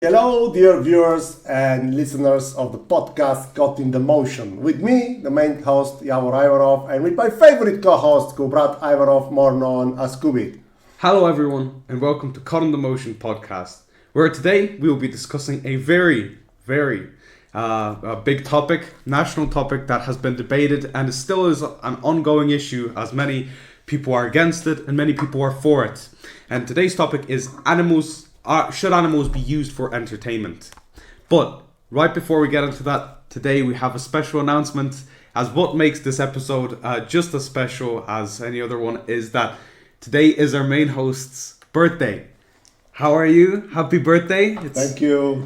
Hello, dear viewers and listeners of the podcast Got in the Motion. With me, the main host, Yavor Ivanov, and with my favorite co-host, Kubrat Ivanov, more known as Kubi. Hello, everyone, and welcome to Cut in the Motion podcast, where today we will be discussing a very big topic, national topic that has been debated and still is an ongoing issue, as many people are against it and many people are for it. And today's topic is should animals be used for entertainment? But right before we get into that, today we have a special announcement, as what makes this episode just as special as any other one is that today is our main host's birthday. How are you? Happy birthday. Thank you.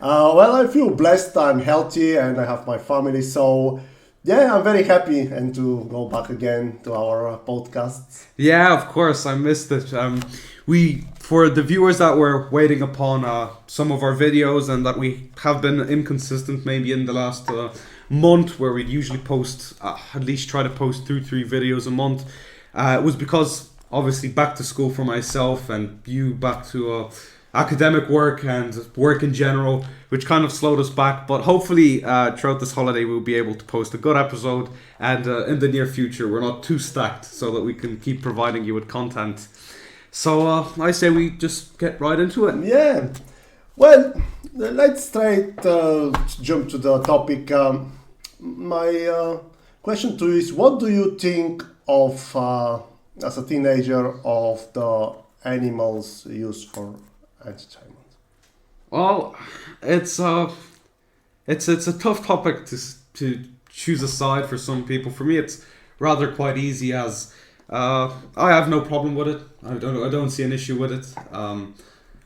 Well, I feel blessed, I'm healthy, and I have my family, so yeah, I'm very happy and to go back again to our podcasts. Yeah, of course, I missed it. For the viewers that were waiting upon some of our videos and that we have been inconsistent maybe in the last month, where we'd usually post, at least try to post 2-3 videos a month, it was because obviously back to school for myself and you back to academic work and work in general, which kind of slowed us back. But hopefully throughout this holiday we'll be able to post a good episode, and in the near future we're not too stacked, so that we can keep providing you with content. So I say we just get right into it. Yeah. Well, let's straight jump to the topic. My question to you is, what do you think of, as a teenager, of the animals used for entertainment? Well, it's a tough topic to choose a side for some people. For me, it's rather quite easy, as I have no problem with it. I don't see an issue with it.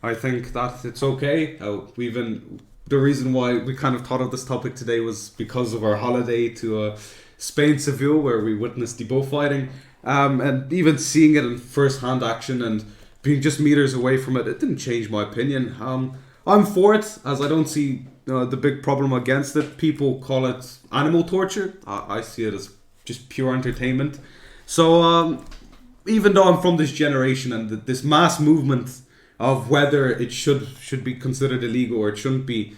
I think that it's okay. The reason why we kind of thought of this topic today was because of our holiday to Spain, Seville, where we witnessed the bullfighting, and even seeing it in first-hand action and being just meters away from it, it didn't change my opinion. I'm for it, as I don't see the big problem against it. People call it animal torture. I see it as just pure entertainment. So even though I'm from this generation and this mass movement of whether it should be considered illegal or it shouldn't be,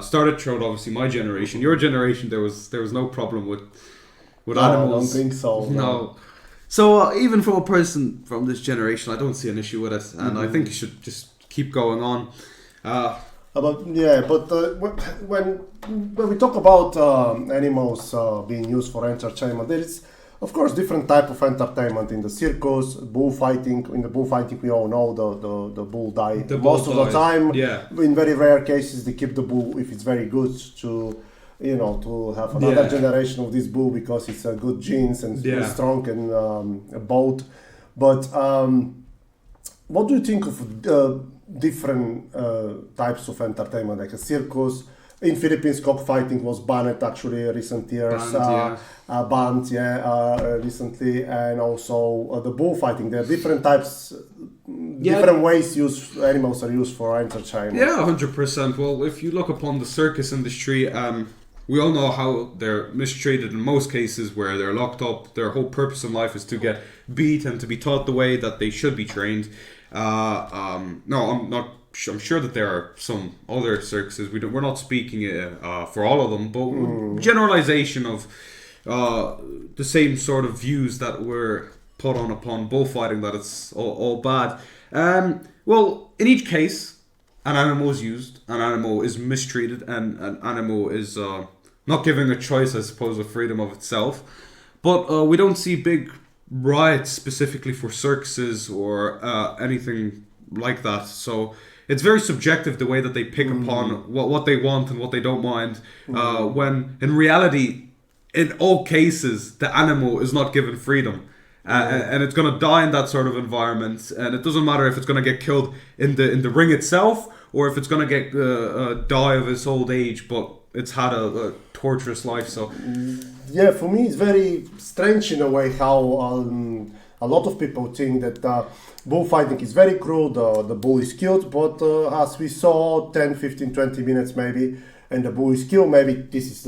started throughout obviously my generation. Your generation, there was no problem with animals. I don't think so. No. So even from a person from this generation, I don't see an issue with it, and I think you should just keep going on. When we talk about animals being used for entertainment, there is, of course, different type of entertainment in the circus, bullfighting. In the bullfighting, we all know the bull die most of the time. Yeah. In very rare cases, they keep the bull if it's very good to have another generation of this bull because it's a good genes and strong and bold. But what do you think of different types of entertainment, like a circus? In Philippines, cockfighting was banned actually recent years. Banned recently, and also the bullfighting. There are different types, different ways animals are used for entertainment. Yeah, 100%. Well, if you look upon the circus industry, we all know how they're mistreated in most cases, where they're locked up. Their whole purpose in life is to get beat and to be taught the way that they should be trained. I'm sure that there are some other circuses. We're not speaking for all of them, but generalization of the same sort of views that were put on upon bullfighting, that it's all bad. Well, in each case, an animal is used, an animal is mistreated, and an animal is not given a choice, I suppose, of freedom of itself. But we don't see big riots specifically for circuses or anything like that. So it's very subjective, the way that they pick upon what they want and what they don't mind, when in reality, in all cases, the animal is not given freedom. And it's going to die in that sort of environment, and it doesn't matter if it's going to get killed in the ring itself or if it's going to get die of its old age, but it's had a torturous life. So yeah, for me it's very strange in a way how a lot of people think that bullfighting is very cruel, the bull is killed, but as we saw 10, 15, 20 minutes maybe, and the bull is killed, maybe this is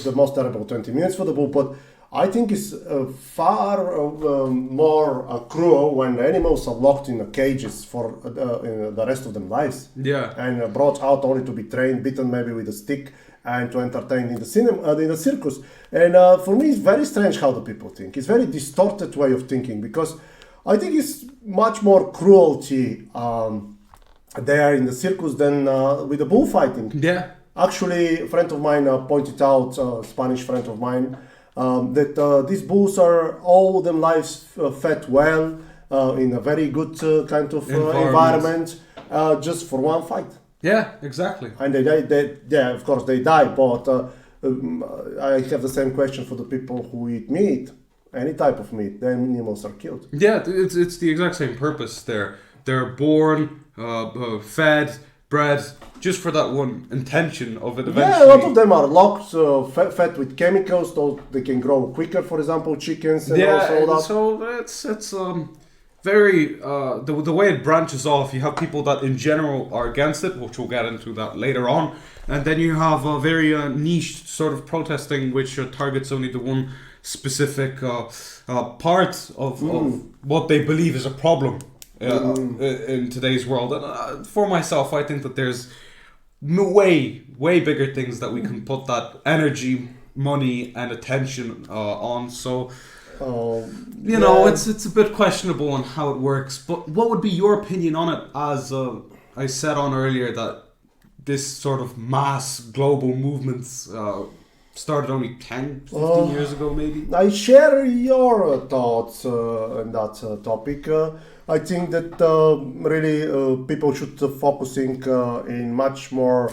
the most terrible 20 minutes for the bull, but I think it's far more cruel when the animals are locked in cages for the rest of their lives. Yeah. And brought out only to be trained, beaten maybe with a stick, and to entertain in the cinema, in the circus. And for me, it's very strange how the people think. It's very distorted way of thinking, because I think it's much more cruelty there in the circus than with the bullfighting. Yeah. Actually, a friend of mine pointed out, a Spanish friend of mine, that these bulls are all them lives fed well in a very good kind of environment, just for one fight. Yeah, exactly. And yeah, of course they die, but I have the same question for the people who eat meat, any type of meat. The animals are killed. Yeah, it's the exact same purpose. They're born, fed, bred, just for that one intention of it eventually. Yeah, a lot of them are locked, fed with chemicals, so they can grow quicker. For example, chickens and also that. So it's very the way it branches off. You have people that in general are against it, which we'll get into that later on, and then you have a very niche sort of protesting, which targets only the one specific part of what they believe is a problem in today's world. And for myself, I think that there's way bigger things that we can put that energy, money, and attention on. So. You know, it's a bit questionable on how it works, but what would be your opinion on it? As I said on earlier, that this sort of mass global movements started only 10, 15 years ago, maybe? I share your thoughts on that topic. I think that really people should focusing in much more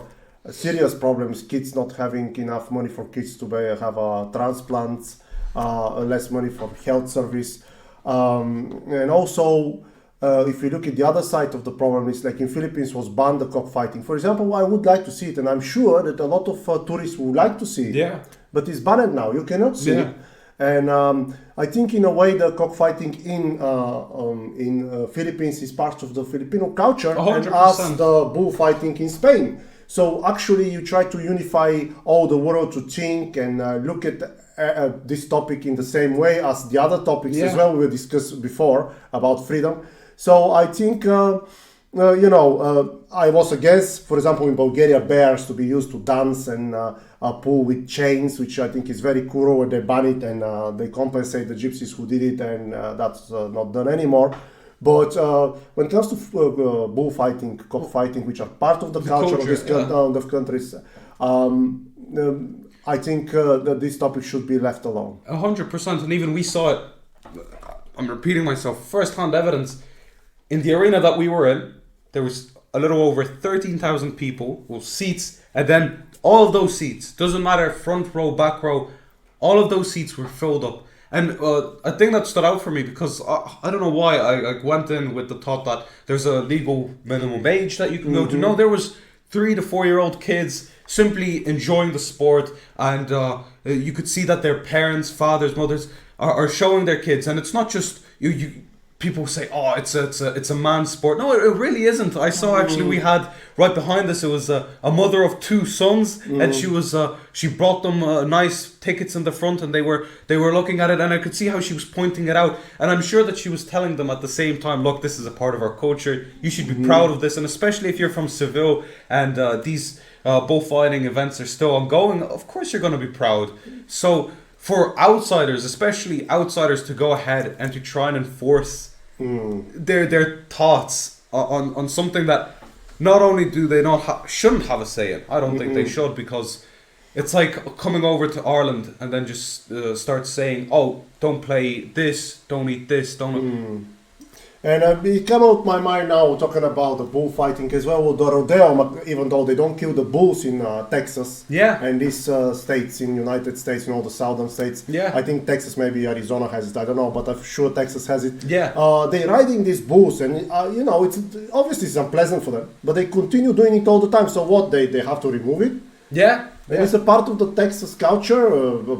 serious problems. Kids not having enough money for kids to have transplants. Less money for health service, and also if you look at the other side of the problem, it's like in Philippines was banned the cockfighting. For example, I would like to see it, and I'm sure that a lot of tourists would like to see it. Yeah. But it's banned now. You cannot see it. And I think in a way the cockfighting in Philippines is part of the Filipino culture, 100%. and as the bullfighting in Spain. So actually, you try to unify all the world to think and look at this topic in the same way as the other topics as well we discussed before about freedom. So I think, I was against, for example, in Bulgaria, bears to be used to dance and pull with chains, which I think is very cruel, and they ban it and they compensate the gypsies who did it, and that's not done anymore. But when it comes to bullfighting, cockfighting, which are part of the culture of this of countries, I think that this topic should be left alone. 100%, and even we saw it. I'm repeating myself. First-hand evidence in the arena that we were in. There was a little over 13,000 people with seats, and then all of those seats, doesn't matter front row, back row, all of those seats were filled up. And a thing that stood out for me, because I don't know why I went in with the thought that there's a legal minimum age that you can go to. No, there was 3 to 4 year old kids simply enjoying the sport, and you could see that their parents, fathers, mothers are showing their kids, and it's not just you. People say, "Oh, it's a man's sport." No, it really isn't. I saw actually we had right behind us. It was a mother of 2 sons, and she brought them nice tickets in the front, and they were looking at it, and I could see how she was pointing it out, and I'm sure that she was telling them at the same time, "Look, this is a part of our culture. You should be proud of this," and especially if you're from Seville and these bullfighting events are still ongoing. Of course, you're going to be proud. So for outsiders, especially outsiders, to go ahead and to try and enforce their thoughts on something that not only do they shouldn't have a say in. I don't think they should, because it's like coming over to Ireland and then just start saying, "Oh, don't play this, don't eat this, don't." And it came out my mind now talking about the bullfighting as well with the rodeo, even though they don't kill the bulls in Texas and these states in United States, the southern states. I think Texas, maybe Arizona has it, I don't know, but I'm sure Texas has it. They're riding these bulls, and it's obviously it's unpleasant for them, but they continue doing it all the time. So what, they have to remove it? And it's a part of the Texas culture,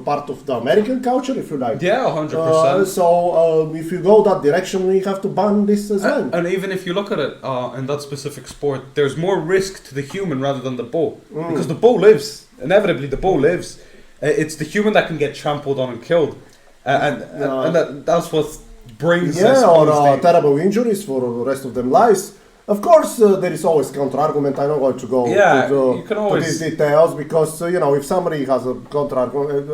part of the American culture, if you like. 100%. So if you go that direction, we have to ban this as well. And even if you look at it in that specific sport, there's more risk to the human rather than the bull. Because the bull lives. Inevitably, the bull lives. It's the human that can get trampled on and killed, that's what brings or terrible injuries for the rest of their lives. Of course, there is always counter-argument. I'm not going to go to these details because, if somebody has a counter-argument,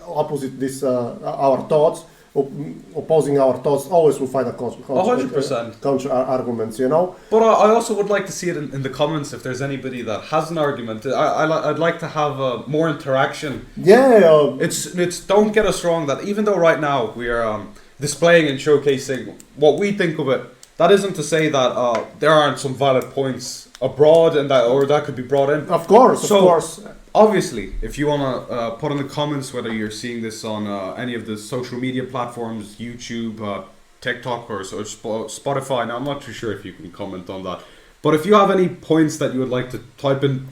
opposite this, our thoughts, opposing our thoughts, always will find a 100% counter-arguments, But I also would like to see it in the comments if there's anybody that has an argument. I'd like to have more interaction. Yeah. It's don't get us wrong that even though right now we are displaying and showcasing what we think of it, that isn't to say that there aren't some valid points abroad and that could be brought in. Of course. Obviously, if you want to put in the comments whether you're seeing this on any of the social media platforms, YouTube, TikTok, or Spotify. Now, I'm not too sure if you can comment on that. But if you have any points that you would like to type in,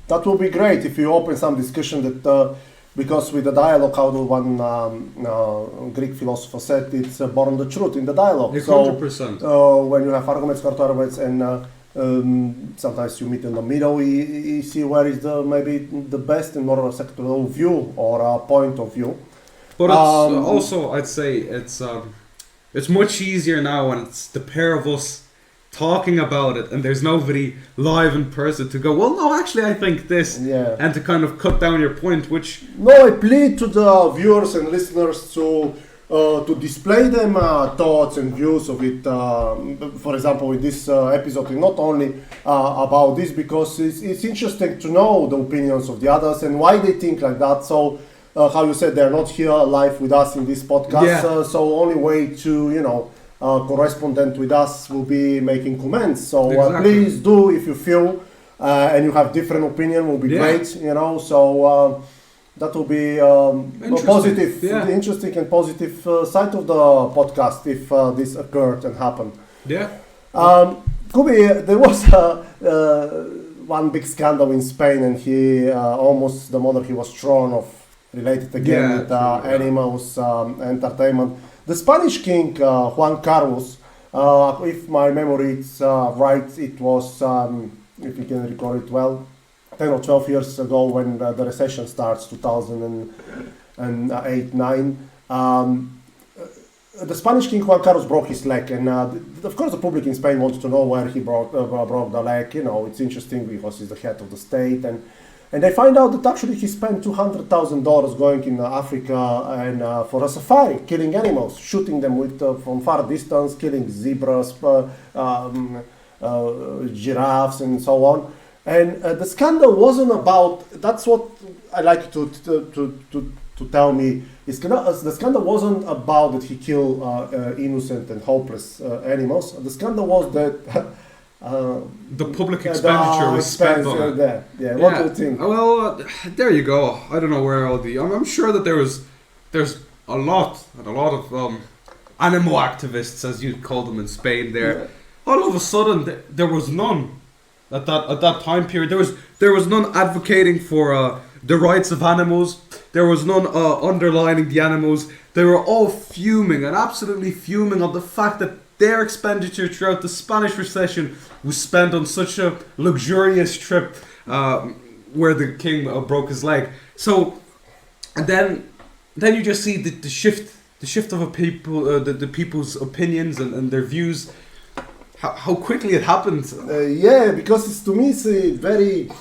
that will be great if you open some discussion that. Because with the dialogue, how the one Greek philosopher said, it's born the truth in the dialogue. 100%. So when you have arguments, counter-arguments, and sometimes you meet in the middle, you see where is maybe the best and more acceptable view or point of view. But it's also, I'd say, it's much easier now when it's the pair of us talking about it and there's nobody live in person to go, well, no, actually I think this, and to kind of cut down your point, which... No, I plead to the viewers and listeners to display them thoughts and views of it. For example, in this episode, not only about this, because it's interesting to know the opinions of the others and why they think like that. So, how you said, they're not here live with us in this podcast, so only way to, correspondent with us will be making comments. So please do, if you feel and you have different opinion, will be great. So that will be positive, interesting and positive side of the podcast if this occurred and happened. Kubi, there was one big scandal in Spain, and he almost the mother he was thrown off, related again with animals, entertainment. The Spanish king, Juan Carlos, if my memory is right, it was, if you can recall it well, 10 or 12 years ago when the recession starts, 2008-9. The Spanish king Juan Carlos broke his leg, and of course the public in Spain wants to know where he broke the leg. It's interesting because he's the head of the state, and they find out that actually he spent $200,000 going in Africa and for a safari, killing animals, shooting them with from far distance, killing zebras, giraffes, and so on. And the scandal wasn't about. That's what I like to tell me. The scandal wasn't about that he killed innocent and hopeless animals. The scandal was that. The public expenditure was spent on it. What do you think? Well, there you go. I don't know where all the. I'm sure that there's a lot of animal activists, as you'd call them in Spain. There, all of a sudden, there was none at that time period. There was none advocating for the rights of animals. There was none underlining the animals. They were all fuming and absolutely fuming on the fact that their expenditure throughout the Spanish recession was spent on such a luxurious trip where the king broke his leg. So, and then you just see the shift of the people's opinions and their views. How quickly it happened. Because to me it's a very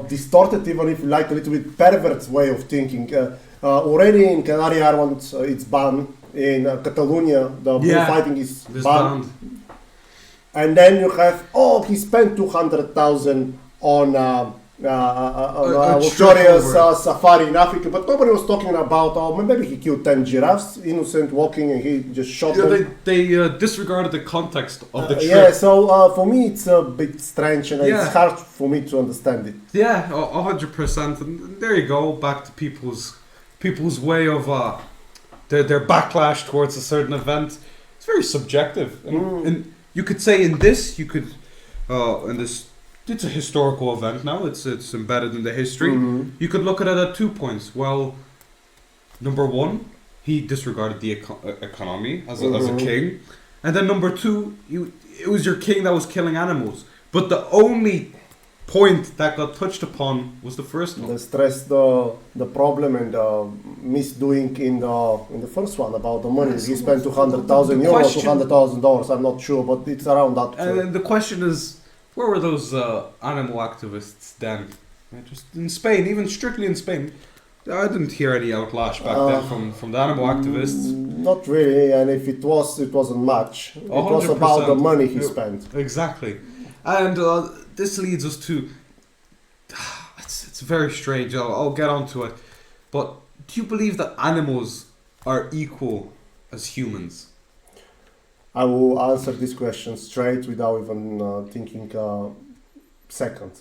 distorted, even if you like, a little bit perverse way of thinking. Already in Canary Islands, it's banned. In Catalonia, the bullfighting is banned. And then you have, he spent 200,000 on luxurious safari in Africa, but nobody was talking about, maybe he killed 10 giraffes, innocent, walking, and he just shot them. They disregarded the context of the trip. So for me it's a bit strange, and it's hard for me to understand it. 100%. And there you go, back to people's way of their backlash towards a certain event. It's very subjective, and you could say in this, it's a historical event now. It's embedded in the history. You could look at it at 2 points. Well, number one, he disregarded the economy as a king, and then number two, it was your king that was killing animals. But the only point that got touched upon was the first one. The stress, the problem, and misdoing in the first one about the money. He spent 200,000 euros, $200,000. I'm not sure, but it's around that. And the question is, where were those animal activists then? Just in Spain, even strictly in Spain. I didn't hear any outlash back then from the animal activists. Not really, and if it was, it wasn't much. It was about the money he spent. Exactly. And this leads us to... It's very strange, I'll get onto it. But do you believe that animals are equal as humans? I will answer this question straight without even thinking second.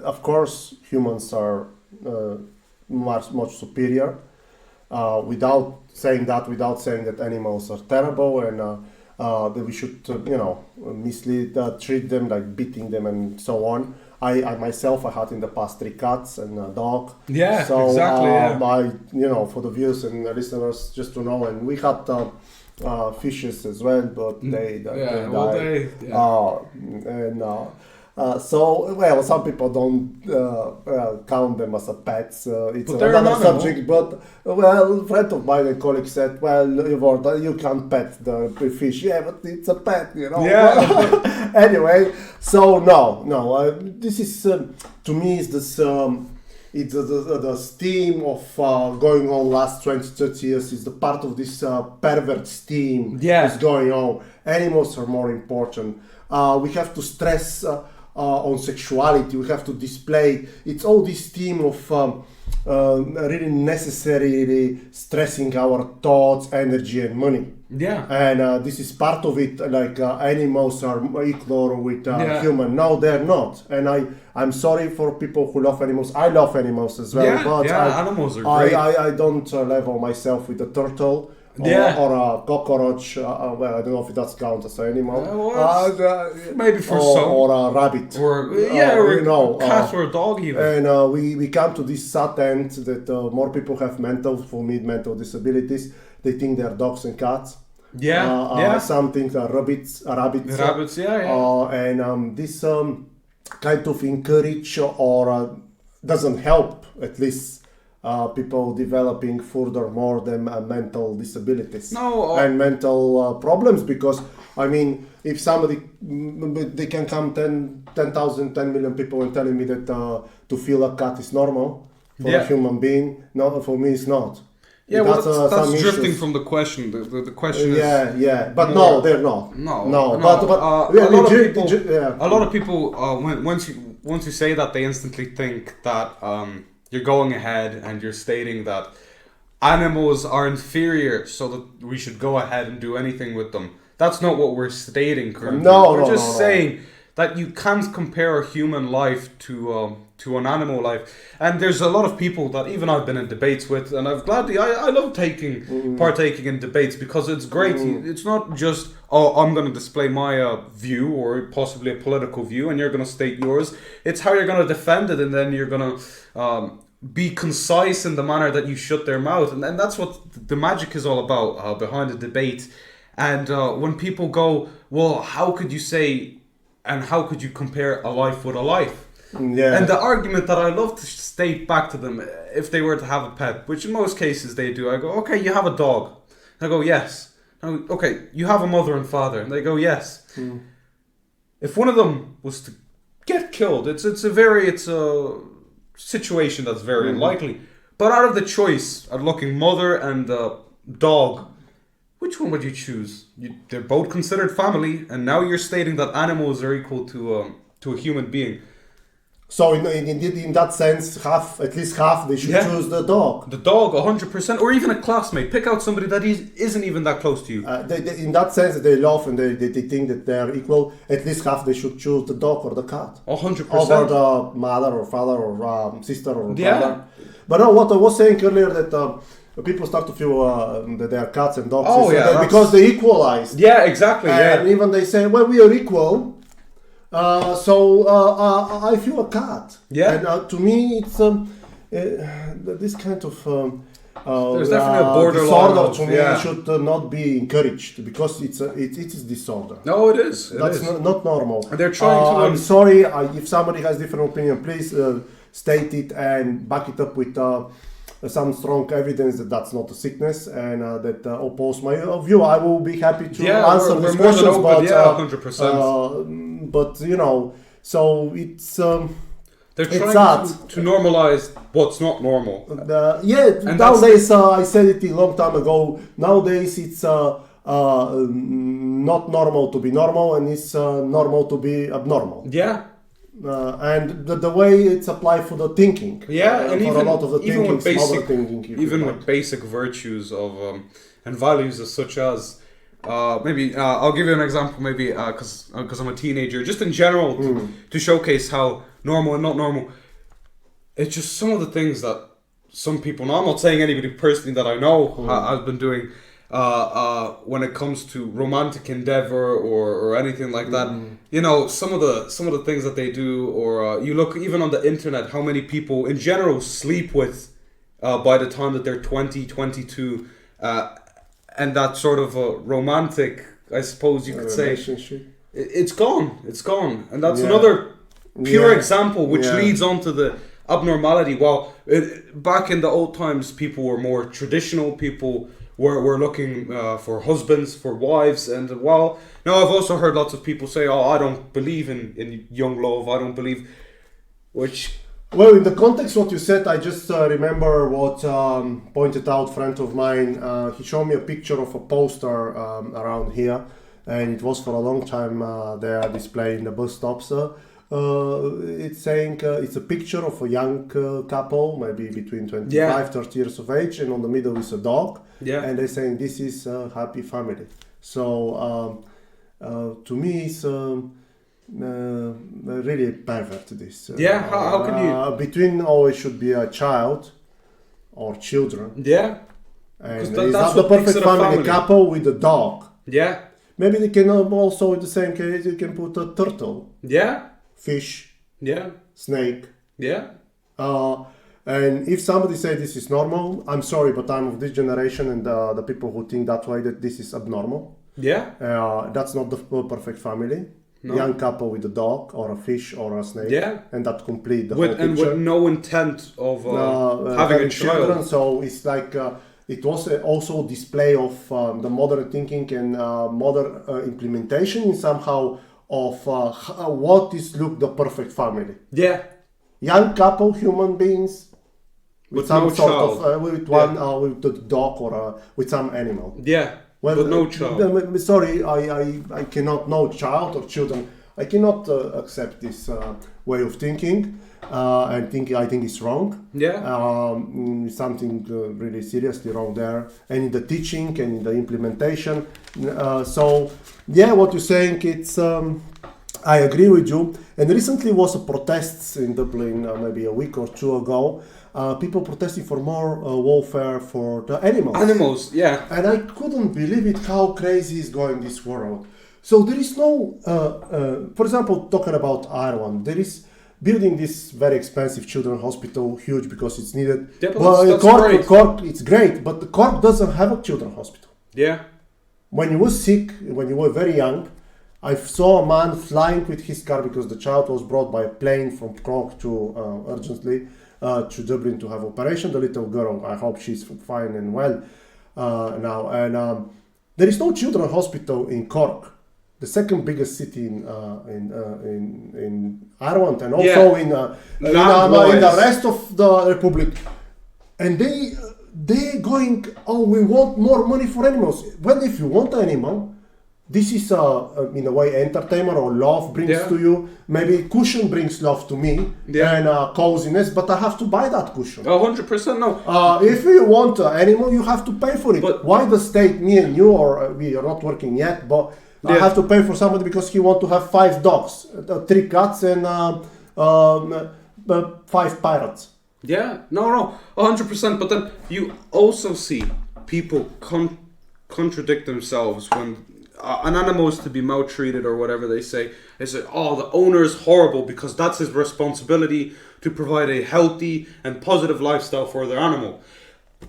Of course, humans are much superior. Without saying that animals are terrible and that we should, mislead, treat them like beating them and so on. I myself, I had in the past 3 cats and a dog. Yeah, so, exactly. For the viewers and the listeners, just to know, and we had fishes as well, but they died. Some people don't count them as a pets. It's another subject. But a friend of mine, a colleague said, you can't pet the fish. Yeah, but it's a pet, Yeah. Anyway, so no. This is to me is this. It's the theme of going on last 20-30 years is the part of this pervert theme is going on. Animals are more important. We have to stress on sexuality. We have to display. It's all this theme of really necessarily stressing our thoughts, energy, and money. Yeah. And this is part of it. Like animals are equal with human. No, they're not. And I'm sorry for people who love animals. I love animals as well. But animals are great. I don't level myself with a turtle. Or a cockroach. I don't know if that counts as an animal. Maybe for some. Or a rabbit. Or a cat or a dog even. And we come to this sad end that more people have mental disabilities. They think they're dogs and cats. Some things are rabbits. Rabbits, and this kind of encourage or doesn't help, at least, people developing furthermore them mental disabilities and mental problems, because if somebody, they can come 10 million people and telling me that to feel a cat is normal for a human being. No, for me it's not. Yeah, that's drifting issues from the question. The question is... but no, they're not. No. But a lot of people, once you say that, they instantly think that you're going ahead and you're stating that animals are inferior, so that we should go ahead and do anything with them. That's not what we're stating currently. We're just saying that you can't compare a human life to an animal life. And there's a lot of people that even I've been in debates with, and I've gladly, I love partaking in debates, because it's great. It's not just, I'm going to display my view or possibly a political view and you're going to state yours. It's how you're going to defend it, and then you're going to be concise in the manner that you shut their mouth. And that's what the magic is all about behind the debate. And when people go, well, how could you say and how could you compare a life with a life? Yeah. And the argument that I love to state back to them, if they were to have a pet, which in most cases they do, I go, okay, you have a dog. I go, yes. I go, okay, you have a mother and father. And they go, yes. If one of them was to get killed, it's a situation that's very unlikely. But out of the choice of looking mother and dog, which one would you choose? They're both considered family, and now you're stating that animals are equal to a human being. So in that sense, at least half, they should choose the dog. The dog, 100%, or even a classmate. Pick out somebody that isn't even that close to you. In that sense, they love and they think that they're equal. At least half, they should choose the dog or the cat. 100%. Over the mother or father or sister or brother. But no, what I was saying earlier, that people start to feel that they are cats and dogs. Because they equalized. Yeah, exactly. And even they say, well, we are equal. So I feel a cat. Yeah. And to me, it's this kind of There's definitely a borderline disorder of, to me should not be encouraged because it is disorder. No, it is. That's not normal. They're trying to. I'm sorry if somebody has different opinion. Please state it and back it up with some strong evidence that that's not a sickness and that oppose my view. I will be happy to answer we're these more than questions. open, But 100%. But you know, so it's. They're trying to normalize what's not normal. And nowadays, I said it a long time ago. Nowadays, it's not normal to be normal, and it's normal to be abnormal. Yeah. And the way it's applied for the thinking. Yeah, and for even, a lot of the even with basic, thinking, even with basic virtues of and values as such as maybe I'll give you an example. Maybe because I'm a teenager, just in general to showcase how normal and not normal. It's just some of the things that some people know. I'm not saying anybody personally that I know has been doing when it comes to romantic endeavor or anything like that. You know, some of the things that they do, or you look even on the internet, how many people in general sleep with by the time that they're 20, 22, and that sort of a romantic, I suppose you could say, it's gone, and that's another pure example which leads on to the abnormality. Well, back in the old times, people were more traditional. People were looking for husbands, for wives, and now I've also heard lots of people say, "Oh, I don't believe in young love. I don't believe," which. Well, in the context what you said, I just remember what pointed out a friend of mine. He showed me a picture of a poster around here, and it was for a long time there displayed in the bus stops. It's saying it's a picture of a young couple, maybe between 25, 30 years of age, and on the middle is a dog. And they're saying this is a happy family. So to me, it's really pervert this. How can you? Between always should be a child or children. Yeah. And it's not the perfect family couple with a dog. Yeah. Maybe they can also, in the same case, you can put a turtle. Yeah. Fish. Yeah. Snake. Yeah. And if somebody say this is normal, I'm sorry, but I'm of this generation, and the people who think that way, that this is abnormal. Yeah. That's not the perfect family. No. Young couple with a dog or a fish or a snake. Yeah. And that complete the whole picture. And with no intent of having a children. So it's like it was also a display of the modern thinking and modern implementation in somehow of what is the perfect family. Yeah. Young couple, human beings, with some no sort child. of with the dog or with some animal. Yeah. Well, but no child. Sorry, I cannot know child or children. I cannot accept this way of thinking. I think it's wrong. Yeah. Something really seriously wrong there, and in the teaching and in the implementation. So yeah, what you're saying, it's I agree with you. And recently was a protests in Dublin, maybe a week or two ago. People protesting for more welfare for the animals. Animals, yeah. And I couldn't believe it how crazy is going this world. So there is no, for example, talking about Ireland, there is building this very expensive children's hospital, huge because it's needed. Yeah, but that's Cork, it's great, but the Cork doesn't have a children's hospital. Yeah. When you were sick, when you were very young, I saw a man flying with his car because the child was brought by a plane from Cork to urgently to Dublin to have operation. The little girl, I hope she's fine and well now. And there is no children's hospital in Cork, the second biggest city in Ireland, and also in the rest of the Republic. And they going, oh, we want more money for animals. Well, if you want an animal, this is in a way entertainment or love brings to you. Maybe cushion brings love to me and coziness, but I have to buy that cushion. 100% no. If you want an animal, you have to pay for it. But why the state, me and you, or we are not working yet, but I have to pay for somebody because he want to have 5 dogs, 3 cats, and 5 parrots. Yeah, no, 100%. But then you also see people contradict themselves when an animal is to be maltreated or whatever they say. They say, oh, the owner is horrible because that's his responsibility to provide a healthy and positive lifestyle for their animal.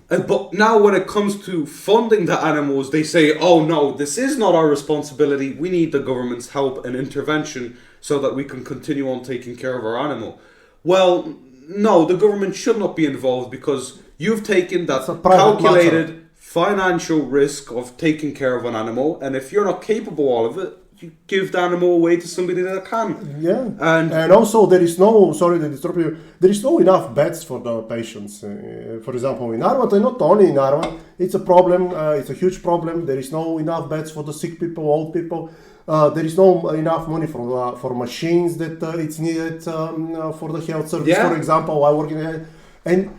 But now when it comes to funding the animals, they say, oh no, this is not our responsibility. We need the government's help and intervention so that we can continue on taking care of our animal. Well, no, the government should not be involved because you've taken that calculated financial risk of taking care of an animal, and if you're not capable of it, you give the animal away to somebody that can. Yeah, and also there is no, sorry to disturb you, there is no enough beds for the patients. For example, in Arwan, and not only in Arwan, it's a problem, it's a huge problem. There is no enough beds for the sick people, old people. There is no enough money for machines that it's needed for the health service. For example, I work in and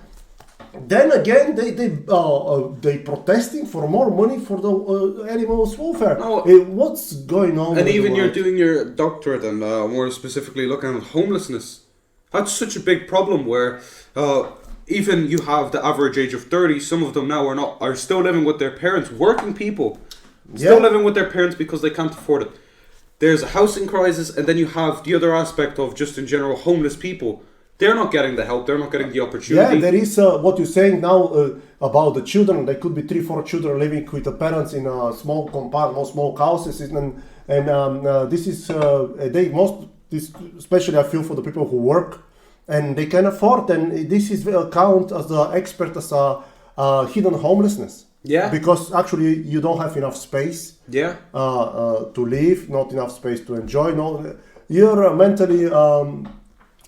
then again they protesting for more money for the animals welfare. What's going on? And even you're doing your doctorate and more specifically looking at homelessness. That's such a big problem where even you have the average age of 30. Some of them now are still living with their parents, working people. Still living with their parents because they can't afford it. There's a housing crisis, and then you have the other aspect of just in general homeless people. They're not getting the help. They're not getting the opportunity. Yeah, there is what you're saying now about the children. There could be 3-4 children living with the parents in a small compound, small houses, and this is this especially I feel for the people who work and they can afford, and this is count as the expert as a hidden homelessness. Yeah. Because actually you don't have enough space. Yeah. To live, not enough space to enjoy. No, you're mentally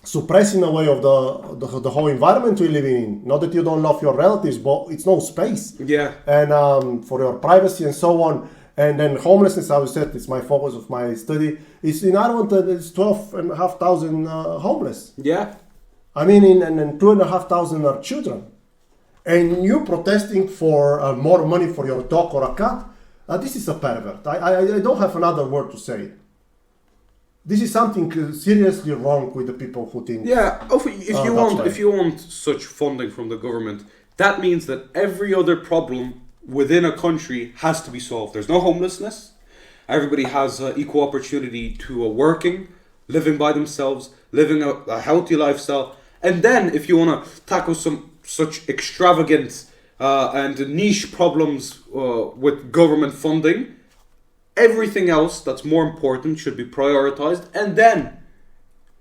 suppressing a way of the whole environment you're living in. Not that you don't love your relatives, but it's no space. Yeah. And for your privacy and so on. And then homelessness, as I said, it's my focus of my study. It's in Ireland, it's 12,500 homeless. Yeah. I mean, and 2,500 are children. And you protesting for more money for your dog or a cat, this is a pervert. I don't have another word to say. This is something seriously wrong with the people who think. Yeah, if you want such funding from the government, that means that every other problem within a country has to be solved. There's no homelessness. Everybody has equal opportunity to working, living by themselves, living a healthy lifestyle. And then if you want to tackle some such extravagant and niche problems with government funding, everything else that's more important should be prioritized, and then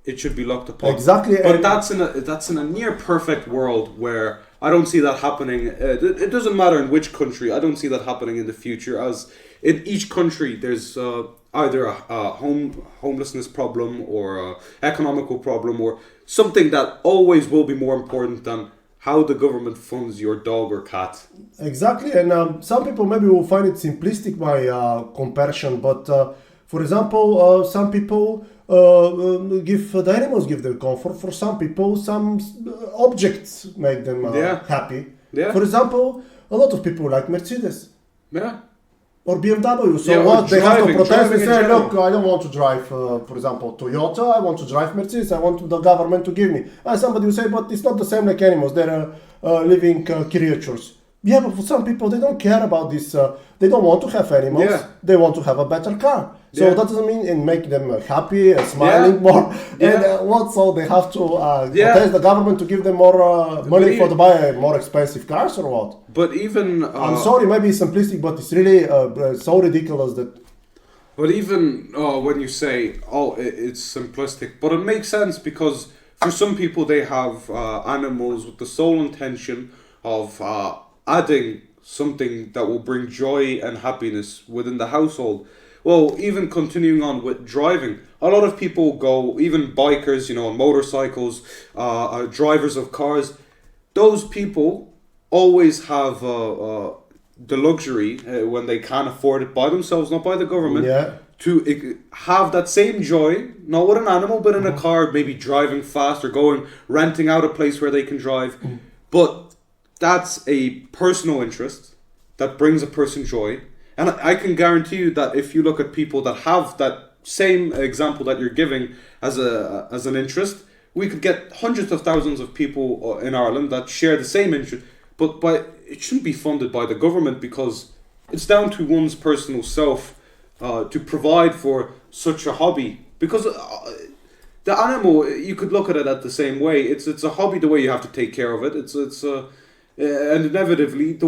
it should be looked upon. Exactly. But that's in a near perfect world where I don't see that happening. It doesn't matter in which country. I don't see that happening in the future, as in each country there's either a homelessness problem or a economical problem or something that always will be more important than how the government funds your dog or cat. Exactly, and some people maybe will find it simplistic, my comparison, but for example, some people the animals give them comfort. For some people, some objects make them happy. Yeah. For example, a lot of people like Mercedes. Yeah. Or BMW. So what? They have to protest and say, look, I don't want to drive, for example, Toyota. I want to drive Mercedes. I want the government to give me. And somebody will say, but it's not the same like animals. They're living creatures. Yeah, but for some people, they don't care about this. They don't want to have animals. Yeah. They want to have a better car. So that doesn't mean and make them happy, smiling more. Yeah. And what? So they have to protest the government to give them more money to buy more expensive cars or what? But even I'm sorry, maybe it's simplistic, but it's really so ridiculous that. But even when you say, it's simplistic, but it makes sense because for some people they have animals with the sole intention of adding something that will bring joy and happiness within the household. Well, even continuing on with driving, a lot of people go, even bikers, on motorcycles, drivers of cars, those people always have the luxury, when they can afford it by themselves, not by the government, to have that same joy, not with an animal, but in a car, maybe driving fast or renting out a place where they can drive. But that's a personal interest that brings a person joy. And I can guarantee you that if you look at people that have that same example that you're giving as an interest, we could get hundreds of thousands of people in Ireland that share the same interest. But it shouldn't be funded by the government because it's down to one's personal self to provide for such a hobby. Because the animal, you could look at it at the same way. It's a hobby the way you have to take care of it. It's and inevitably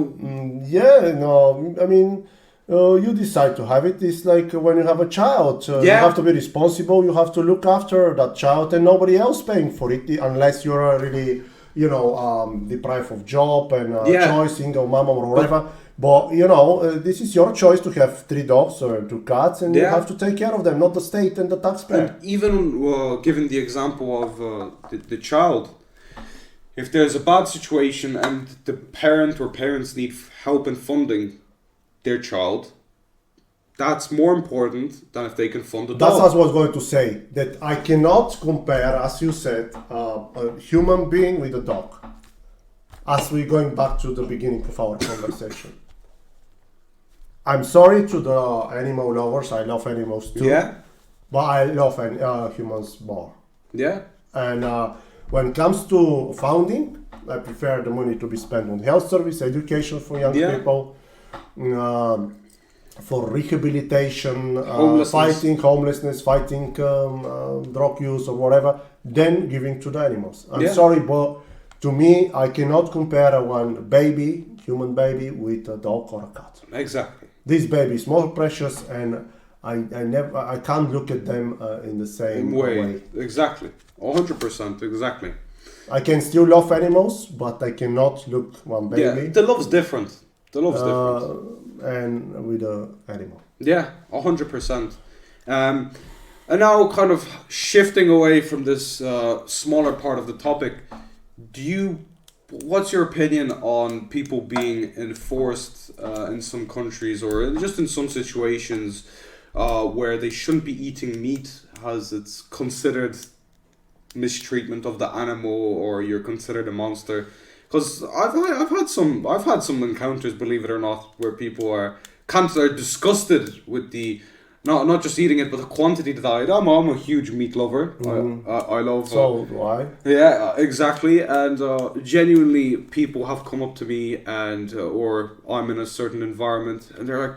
Yeah, no, I mean, you decide to have it. It's like when you have a child. You Yeah. have to be responsible. You have to look after that child, and nobody else paying for it unless you're really, deprived of job and Yeah. choice, single mom or whatever. But this is your choice to have 3 dogs or 2 cats, and you Yeah. have to take care of them, not the state and the taxpayer. And even given the example of the child, if there's a bad situation and the parent or parents need help in funding their child, that's more important than if they can fund a That's dog. what I was going to say. That I cannot compare, as you said, a human being with a dog. As we're going back to the beginning of our conversation. I'm sorry to the animal lovers. I love animals too. Yeah, But I love humans more. yeah, And when it comes to funding, I prefer the money to be spent on health service, education for young Yeah. people, for rehabilitation, Homelessness. fighting homelessness, fighting drug use or whatever, then giving to the animals. I'm Yeah. sorry, but to me, I cannot compare one baby, human baby, with a dog or a cat. exactly. This baby is more precious, and I can't look at them in the same way. Exactly. 100%, exactly. I can still love animals, but I cannot look one Yeah, baby the love's different. The love's different. and with an animal. Yeah, 100%. And now, kind of shifting away from this smaller part of the topic, what's your opinion on people being enforced in some countries or just in some situations where they shouldn't be eating meat as it's considered mistreatment of the animal or you're considered a monster? Because I've had some encounters, believe it or not, where people are disgusted with the not just eating it, but the quantity that I eat. I'm a huge meat lover. I love. So do I. Yeah, exactly. And genuinely, people have come up to me and or I'm in a certain environment, and they're like,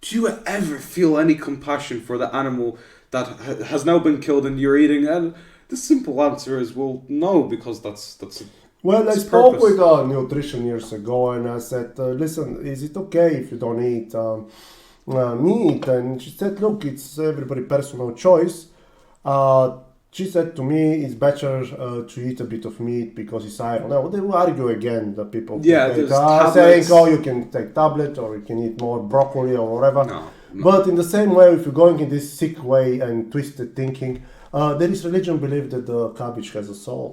"Do you ever feel any compassion for the animal that has now been killed and you're eating?" And the simple answer is, well, no, because that's. Well, I its spoke purpose. with a nutrition years ago, and I said, "Listen, is it okay if you don't eat meat?" And she said, "Look, it's everybody's personal choice." She said to me, "It's better to eat a bit of meat because it's iron." Now they will argue again. The people Yeah, take, there's saying, tablets. "Oh, you can take tablet or you can eat more broccoli or whatever." No. But in the same way, if you're going in this sick way and twisted thinking, there is religion believe that the cabbage has a soul.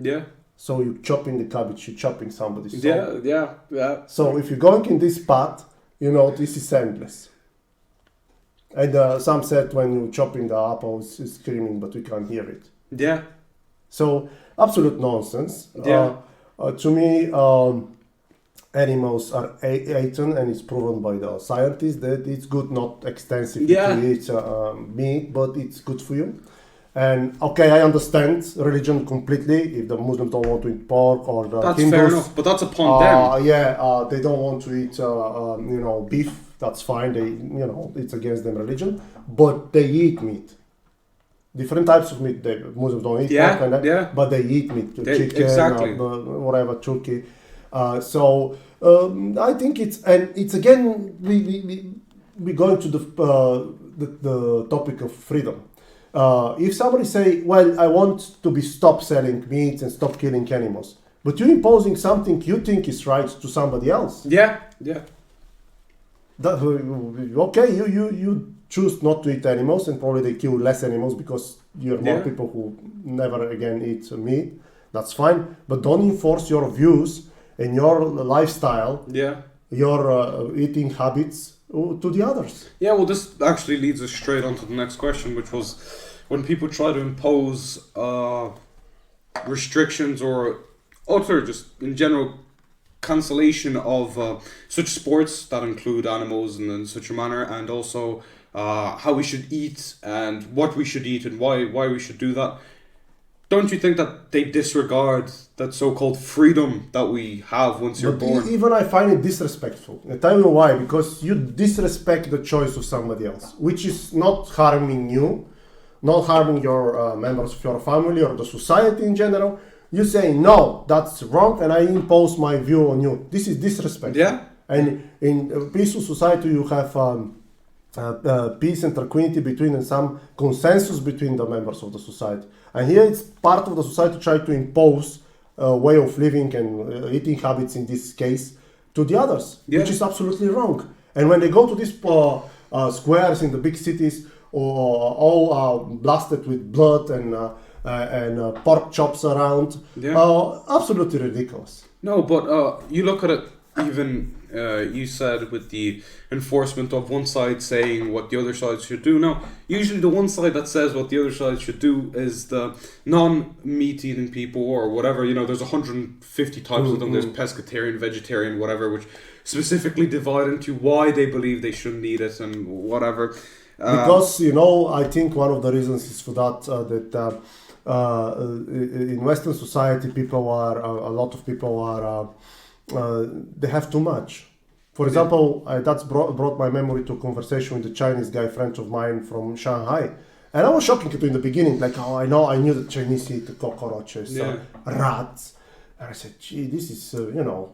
Yeah. So you're chopping the cabbage, you're chopping somebody's soul. Yeah. So if you're going in this path, this is endless. And some said when you're chopping the apples, it's screaming, but we can't hear it. Yeah. So absolute nonsense. Yeah. To me, animals are eaten, and it's proven by the scientists that it's good, not extensively Yeah. to eat meat, but it's good for you. And okay, I understand religion completely. If the Muslims don't want to eat pork or the That's Hindus, fair enough, but that's upon them. they don't want to eat, beef. That's fine. They, it's against their religion, but they eat meat. Different types of meat. The Muslims don't eat Yeah, pork, and that, yeah. but they eat meat, chicken, exactly. whatever, turkey. So I think it's again we going to the topic of freedom. If somebody say, "Well, I want to be stop selling meat and stop killing animals," but you're imposing something you think is right to somebody else. Yeah. That, okay, you choose not to eat animals, and probably they kill less animals because you're more Yeah. people who never again eat meat. That's fine, but don't enforce your views and your lifestyle, Yeah. your eating habits to the others. Yeah, well, this actually leads us straight on to the next question, which was when people try to impose restrictions or utter, just in general, cancellation of such sports that include animals in such a manner, and also how we should eat and what we should eat and why we should do that. Don't you think that they disregard that so-called freedom that we have once you're But born? even I find it disrespectful. I tell you why. Because you disrespect the choice of somebody else, which is not harming you, not harming your members of your family or the society in general. You say no, that's wrong, and I impose my view on you. This is disrespect. Yeah. And in a peaceful society, you have peace and tranquility between, and some consensus between the members of the society. And here it's part of the society to try to impose a way of living and eating habits in this case to the others, which is absolutely wrong. And when they go to these squares in the big cities, all blasted with blood and pork chops around, absolutely ridiculous. No, but you look at it, even you said with the enforcement of one side saying what the other side should do. Now, usually the one side that says what the other side should do is the non-meat eating people or whatever. You know, there's 150 types of them. There's pescatarian, vegetarian, whatever, which specifically divide into why they believe they shouldn't eat it and whatever. Because, I think one of the reasons is for that in Western society, a lot of people are, they have too much. For example, that's brought my memory to a conversation with a Chinese guy, friend of mine from Shanghai. And I was shocking to in the beginning, like, I knew that Chinese eat cockroaches, rats. And I said, gee, this is,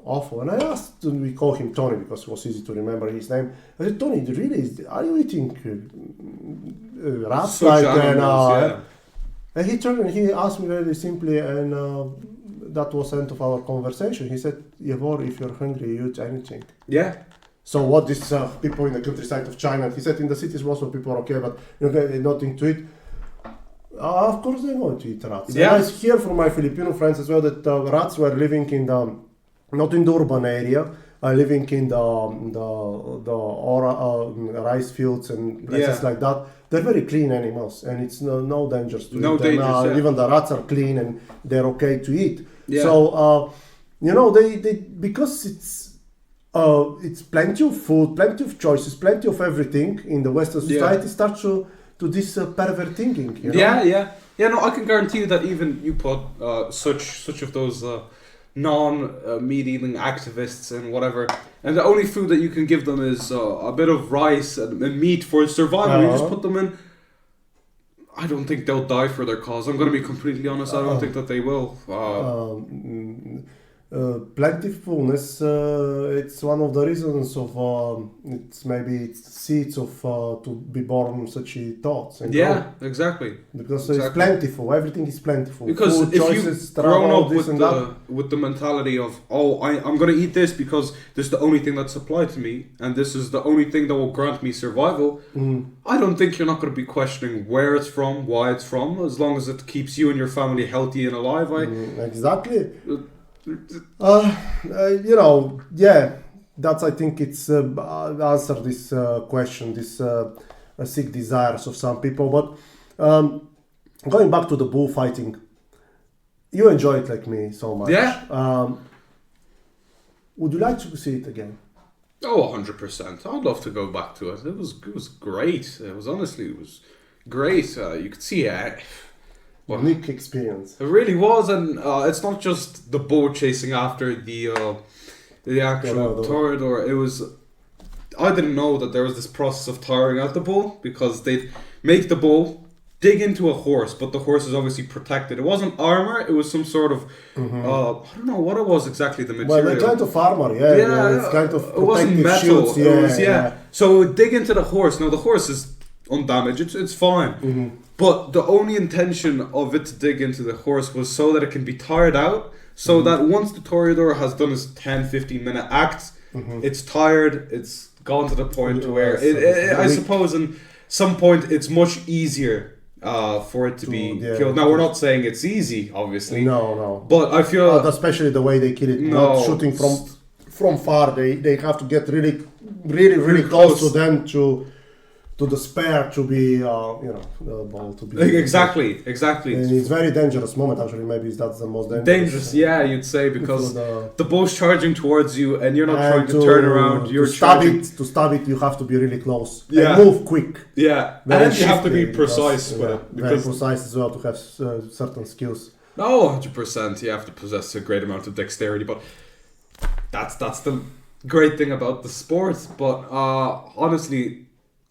awful. And I asked, we call him Tony because it was easy to remember his name. I said, Tony, are you eating rats? And he turned and he asked me very simply, and that was the end of our conversation. He said, Yevor, if you're hungry, you eat anything. Yeah. So what these people in the countryside of China, he said in the cities most of people are okay, but nothing to eat. Of course they're going to eat rats. Yeah. And I hear from my Filipino friends as well that rats were living in not in the urban area, living in the rice fields and places like that. They're very clean animals, and it's no dangers to eat them. Even the rats are clean and they're okay to eat. Yeah. So they because it's plenty of food, plenty of choices, plenty of everything in the Western society starts to this pervert thinking. Yeah. No, I can guarantee you that even you put such of those non-meat eating activists and whatever, and the only food that you can give them is a bit of rice and meat for survival. You just put them in. I don't think they'll die for their cause. I'm going to be completely honest. I don't think that they will. Plentifulness, it's one of the reasons of it's seeds of to be born such thoughts. And exactly. Because it's plentiful. Everything is plentiful. Because food, if choices, you've grown up with the mentality of I'm going to eat this because this is the only thing that's supplied to me and this is the only thing that will grant me survival, I don't think you're not going to be questioning where it's from, why it's from, as long as it keeps you and your family healthy and alive. Exactly. That's I think it's answer this question, this sick desires of some people. But going back to the bullfighting, you enjoy it like me so much. Yeah. Would you like to see it again? Oh, 100%. I'd love to go back to it. It was great. It was great. You could see it. Unique experience. It really was, and it's not just the bull chasing after the actual toreador. It was. I didn't know that there was this process of tiring out the bull because they'd make the bull dig into a horse, but the horse is obviously protected. It wasn't armor; it was some sort of I don't know what it was exactly. The material. Well, kind of armor, it's kind of it wasn't metal. Shields, it was So it would dig into the horse. Now the horse is undamaged. It's fine. But the only intention of it to dig into the horse was so that it can be tired out, so that once the toreador has done his 10-15 minute act, it's tired, it's gone to the point where I suppose in some point it's much easier for it to be killed. Now we're not saying it's easy, obviously. No. But I feel especially the way they kill it, not shooting from far. They have to get really close to them to the spare to be, the ball to be... Exactly. And it's very dangerous moment, actually. Maybe that's the most dangerous. You'd say, because the ball's charging towards you and you're not trying to turn around. To stab it, you have to be really close. And move quick. Yeah. And you have to be precise with it. Very precise as well to have certain skills. No, 100%. You have to possess a great amount of dexterity. But that's the great thing about the sport. But honestly...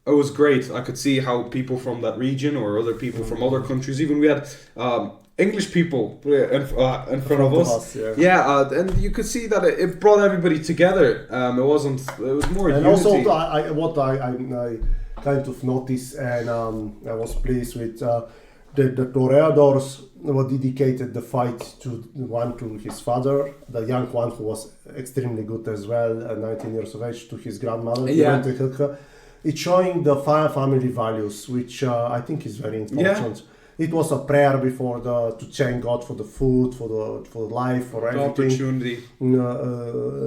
it was great. I could see how people from that region or other people from other countries, even we had English people in front of us. And you could see that it brought everybody together. It was more and unity. also I kind of noticed, and I was pleased with the toreadors were dedicated the fight to his father, the young one who was extremely good as well, 19 years of age, to his grandmother. It's showing the family values, which I think is very important. It was a prayer before to thank God for the food, for the life, for everything. The opportunity.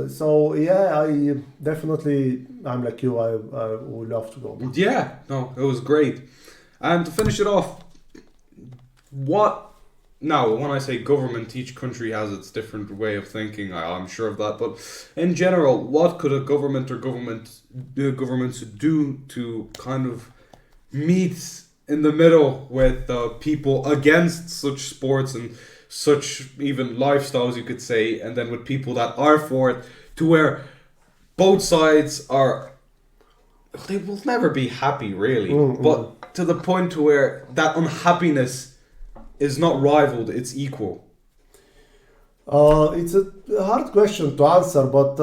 So yeah, I definitely, I'm like you. I would love to go back. Yeah, no, it was great. And to finish it off, now, when I say government, each country has its different way of thinking. I'm sure of that. But in general, what could a government or governments do to kind of meet in the middle with people against such sports and such even lifestyles, you could say, and then with people that are for it, to where both sides they will never be happy, really. But to the point to where that unhappiness is not rivaled, it's equal. It's a hard question to answer, but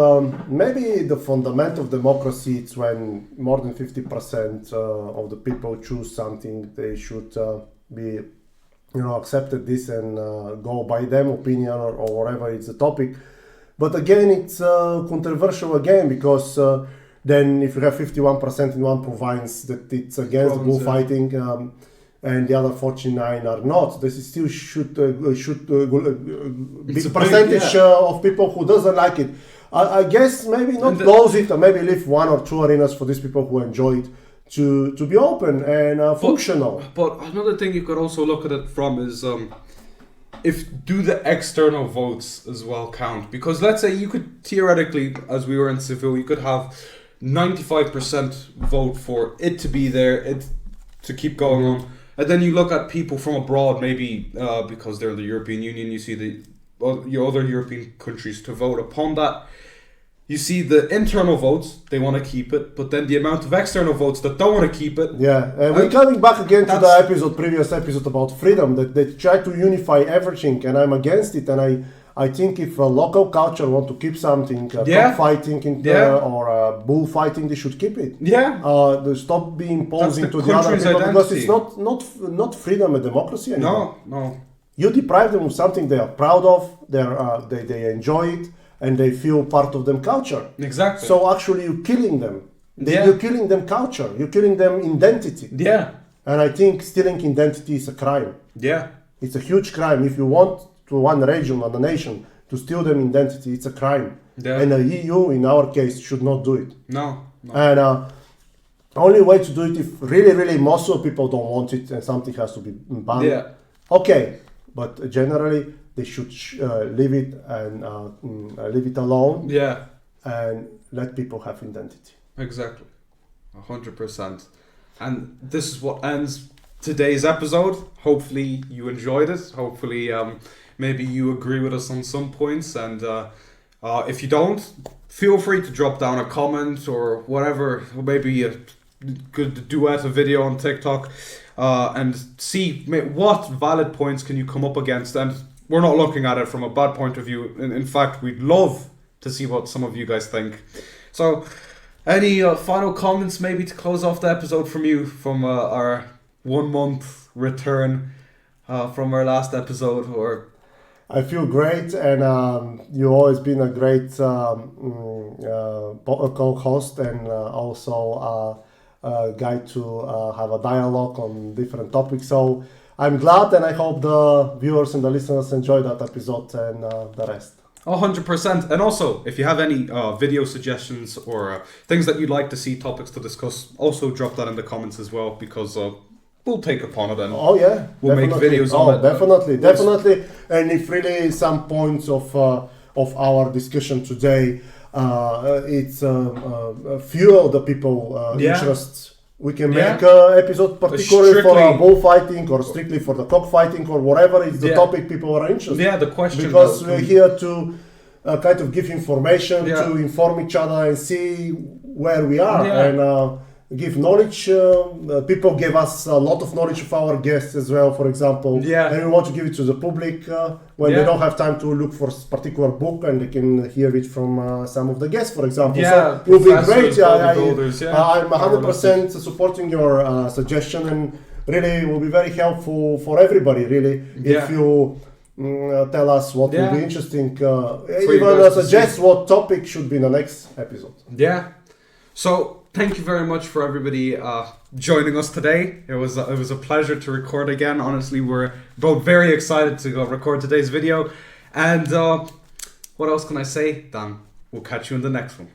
maybe the fundament of democracy is when more than 50% of the people choose something, they should be, accepted this and go by them opinion or whatever is the topic. But again, it's controversial again because then if you have 51% in one province that it's against bullfighting. And the other 49 are not. This still should big percentage of people who doesn't like it. I guess maybe not close it, or maybe leave one or two arenas for these people who enjoy it to be open and functional. But another thing you could also look at it from is do the external votes as well count? Because let's say you could theoretically, as we were in Seville, you could have 95% vote for it to be there, to keep going on. And then you look at people from abroad, maybe because they're in the European Union, you see the other European countries to vote upon that. You see the internal votes, they want to keep it, but then the amount of external votes that don't want to keep it. Yeah, and we're coming back again to the previous episode about freedom, that they try to unify everything, and I'm against it, and I think if a local culture want to keep something, cockfighting or bullfighting, they should keep it. They stop being imposing to the other people, because it's not freedom and democracy anymore. No. You deprive them of something they are proud of, they enjoy it, and they feel part of them culture. Exactly. So actually you're killing them. You're killing them culture. You're killing them identity. And I think stealing identity is a crime. It's a huge crime. If you want to one region or the nation to steal them identity, it's a crime. And the EU, in our case, should not do it. No. And only way to do it if really most of people don't want it and something has to be banned. Okay, but generally they should leave it and leave it alone. And let people have identity. Exactly, 100%. And this is what ends today's episode. Hopefully you enjoyed it. Hopefully maybe you agree with us on some points, and if you don't, feel free to drop down a comment or whatever, maybe a good duet, a video on TikTok, and see what valid points can you come up against. And we're not looking at it from a bad point of view. In fact, we'd love to see what some of you guys think. So any final comments maybe to close off the episode from you, from our 1 month return from our last episode? Or I feel great, and you've always been a great co-host, and also a guy to have a dialogue on different topics. So I'm glad, and I hope the viewers and the listeners enjoy that episode and the rest. 100%. And also, if you have any video suggestions or things that you'd like to see, topics to discuss, also drop that in the comments as well, because we'll take upon it, and we'll make videos on it. Definitely. And if really some points of our discussion today, it's fuel the people interests. We can make an episode particularly for bullfighting or strictly for the cockfighting or whatever is the topic people are interested. The question. Because we're here to kind of give information, to inform each other and see where we are. And give knowledge. People gave us a lot of knowledge of our guests as well, for example. Yeah. And we want to give it to the public when they don't have time to look for a particular book, and they can hear it from some of the guests, for example. Yeah, so it will be great. I'm powerlifters. 100% supporting your suggestion, and really it will be very helpful for everybody, really, if you tell us what will be interesting. Even suggest what topic should be in the next episode. Yeah. So thank you very much for everybody joining us today. It was a pleasure to record again. Honestly, we're both very excited to go record today's video. And what else can I say, Dan? We'll catch you in the next one.